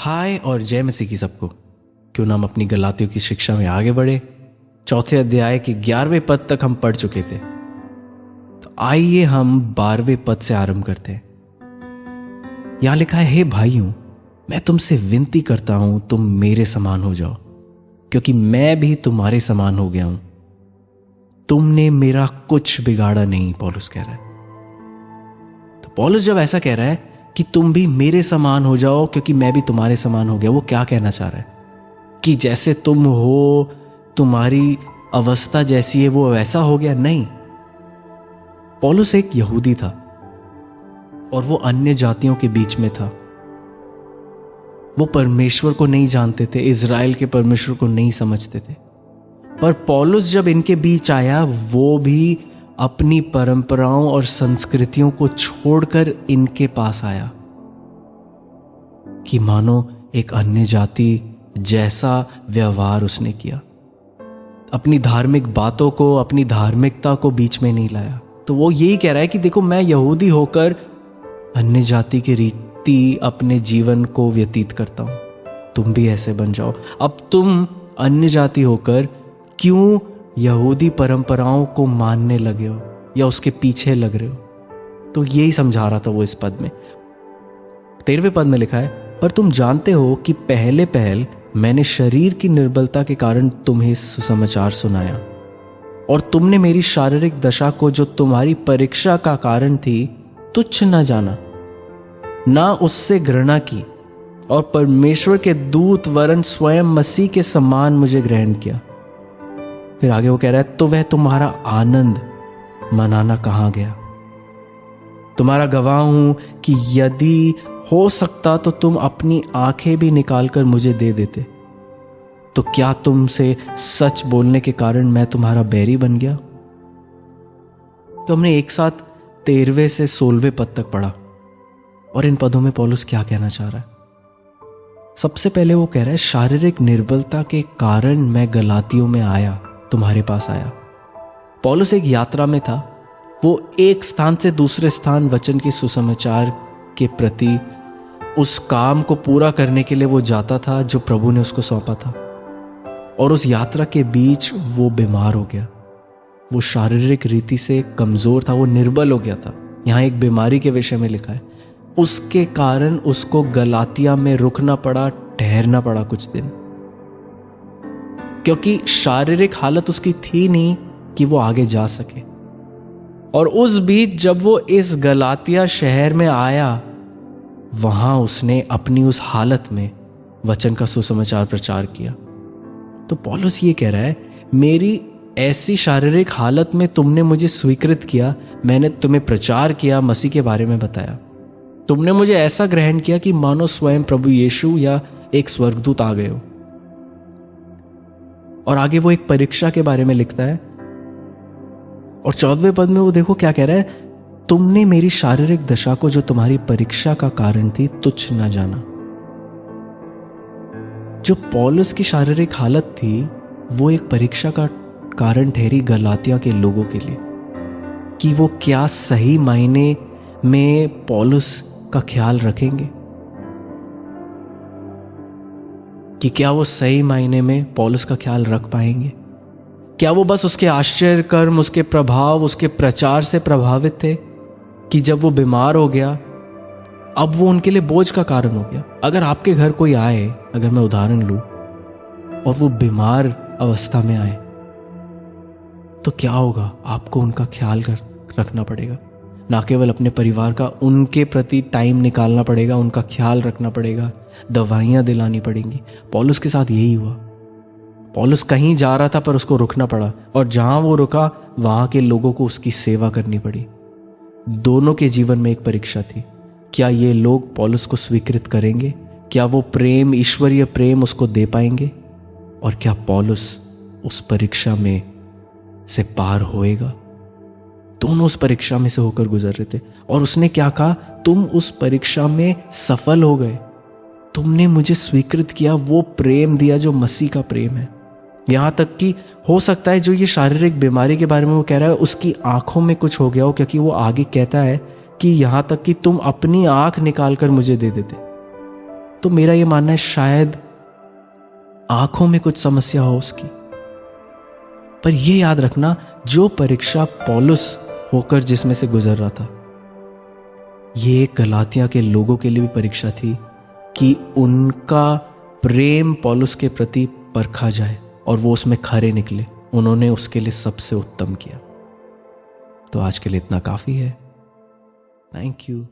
हाय और जय मसीह की सबको। क्यों ना हम अपनी गलातियों की शिक्षा में आगे बढ़े। चौथे अध्याय के 11वें पद तक हम पढ़ चुके थे, तो आइए हम 12वें पद से आरंभ करते हैं। यहां लिखा है, हे भाइयों, मैं तुमसे विनती करता हूं तुम मेरे समान हो जाओ, क्योंकि मैं भी तुम्हारे समान हो गया हूं। तुमने मेरा कुछ बिगाड़ा नहीं, पौलुस कह रहा है। तो पौलुस जब ऐसा कह रहा है कि तुम भी मेरे समान हो जाओ क्योंकि मैं भी तुम्हारे समान हो गया, वो क्या कहना चाह रहा है? कि जैसे तुम हो, तुम्हारी अवस्था जैसी है वो वैसा हो गया? नहीं। पौलुस एक यहूदी था और वो अन्य जातियों के बीच में था। वो परमेश्वर को नहीं जानते थे, इज़राइल के परमेश्वर को नहीं समझते थे। पर पौलुस जब इनके बीच आया, वो भी अपनी परंपराओं और संस्कृतियों को छोड़कर इनके पास आया कि मानो एक अन्य जाति जैसा व्यवहार उसने किया। अपनी धार्मिक बातों को, अपनी धार्मिकता को बीच में नहीं लाया। तो वो यही कह रहा है कि देखो, मैं यहूदी होकर अन्य जाति की रीति अपने जीवन को व्यतीत करता हूं, तुम भी ऐसे बन जाओ। अब तुम अन्य जाति होकर क्यों यहूदी परंपराओं को मानने लगे हो या उसके पीछे लग रहे हो? तो यही समझा रहा था वो इस पद में। 13वें पद में लिखा है, पर तुम जानते हो कि पहले पहल मैंने शरीर की निर्बलता के कारण तुम्हें सुसमाचार सुनाया, और तुमने मेरी शारीरिक दशा को, जो तुम्हारी परीक्षा का कारण थी, तुच्छ न जाना, ना उससे घृणा की, और परमेश्वर के दूत वरन स्वयं मसीह के समान मुझे ग्रहण किया। फिर आगे वो कह रहा है, तो वह तुम्हारा आनंद मनाना कहां गया? तुम्हारा गवाह हूं कि यदि हो सकता तो तुम अपनी आंखें भी निकालकर मुझे दे देते। तो क्या तुमसे सच बोलने के कारण मैं तुम्हारा बैरी बन गया? तो हमने एक साथ 13वें से 16वें पद तक पढ़ा, और इन पदों में पौलुस क्या कहना चाह रहा है? सबसे पहले वो कह रहा है, शारीरिक निर्बलता के कारण मैं गलातियों में आया, तुम्हारे पास आया। पौलुस एक यात्रा में था। वो एक स्थान से दूसरे स्थान वचन के सुसमाचार के प्रति उस काम को पूरा करने के लिए वो जाता था जो प्रभु ने उसको सौंपा था। और उस यात्रा के बीच वो बीमार हो गया। वो शारीरिक रीति से कमजोर था, वो निर्बल हो गया था। यहां एक बीमारी के विषय में लिखा है। उसके कारण उसको गलातिया में रुकना पड़ा, ठहरना पड़ा कुछ दिन, क्योंकि शारीरिक हालत उसकी थी नहीं कि वो आगे जा सके। और उस बीच जब वो इस गलातिया शहर में आया, वहां उसने अपनी उस हालत में वचन का सुसमाचार प्रचार किया। तो पौलुस ये कह रहा है, मेरी ऐसी शारीरिक हालत में तुमने मुझे स्वीकृत किया, मैंने तुम्हें प्रचार किया, मसीह के बारे में बताया, तुमने मुझे ऐसा ग्रहण किया कि मानो स्वयं प्रभु यीशु या एक स्वर्गदूत आ गए हो। और आगे वो एक परीक्षा के बारे में लिखता है, और 14वें पद में वो देखो क्या कह रहा है, तुमने मेरी शारीरिक दशा को, जो तुम्हारी परीक्षा का कारण थी, तुच्छ न जाना। जो पौलुस की शारीरिक हालत थी, वो एक परीक्षा का कारण ठहरी गलातिया के लोगों के लिए, कि वो क्या सही मायने में पौलुस का ख्याल रखेंगे, कि क्या वो सही मायने में पौलुस का ख्याल रख पाएंगे। क्या वो बस उसके आश्चर्य कर्म, उसके प्रभाव, उसके प्रचार से प्रभावित थे कि जब वो बीमार हो गया, अब वो उनके लिए बोझ का कारण हो गया? अगर आपके घर कोई आए, अगर मैं उदाहरण लूं, और वो बीमार अवस्था में आए, तो क्या होगा? आपको उनका ख्याल रखना पड़ेगा। ना केवल अपने परिवार का, उनके प्रति टाइम निकालना पड़ेगा, उनका ख्याल रखना पड़ेगा, दवाइयां दिलानी पड़ेंगी। पौलुस के साथ यही हुआ। पौलुस कहीं जा रहा था पर उसको रुकना पड़ा, और जहां वो रुका वहां के लोगों को उसकी सेवा करनी पड़ी। दोनों के जीवन में एक परीक्षा थी। क्या ये लोग पौलुस को स्वीकृत करेंगे? क्या वो प्रेम, ईश्वरीय प्रेम उसको दे पाएंगे? और क्या पौलुस उस परीक्षा में से पार होएगा? दोनों उस परीक्षा में से होकर गुजर रहे थे, और उसने क्या कहा, तुम उस परीक्षा में सफल हो गए, तुमने मुझे स्वीकृत किया, वो प्रेम दिया जो मसीह का प्रेम है। यहां तक कि हो सकता है जो ये शारीरिक बीमारी के बारे में वो कह रहा है, उसकी आंखों में कुछ हो गया हो, क्योंकि वो आगे कहता है कि यहां तक कि तुम अपनी आंख निकाल कर मुझे दे देते। तो मेरा ये मानना है शायद आंखों में कुछ समस्या हो उसकी। पर यह याद रखना, जो परीक्षा पौलुस होकर जिसमें से गुजर रहा था, ये गलातिया के लोगों के लिए भी परीक्षा थी कि उनका प्रेम पौलुस के प्रति परखा जाए और वो उसमें खरे निकले। उन्होंने उसके लिए सबसे उत्तम किया। तो आज के लिए इतना काफी है। Thank you.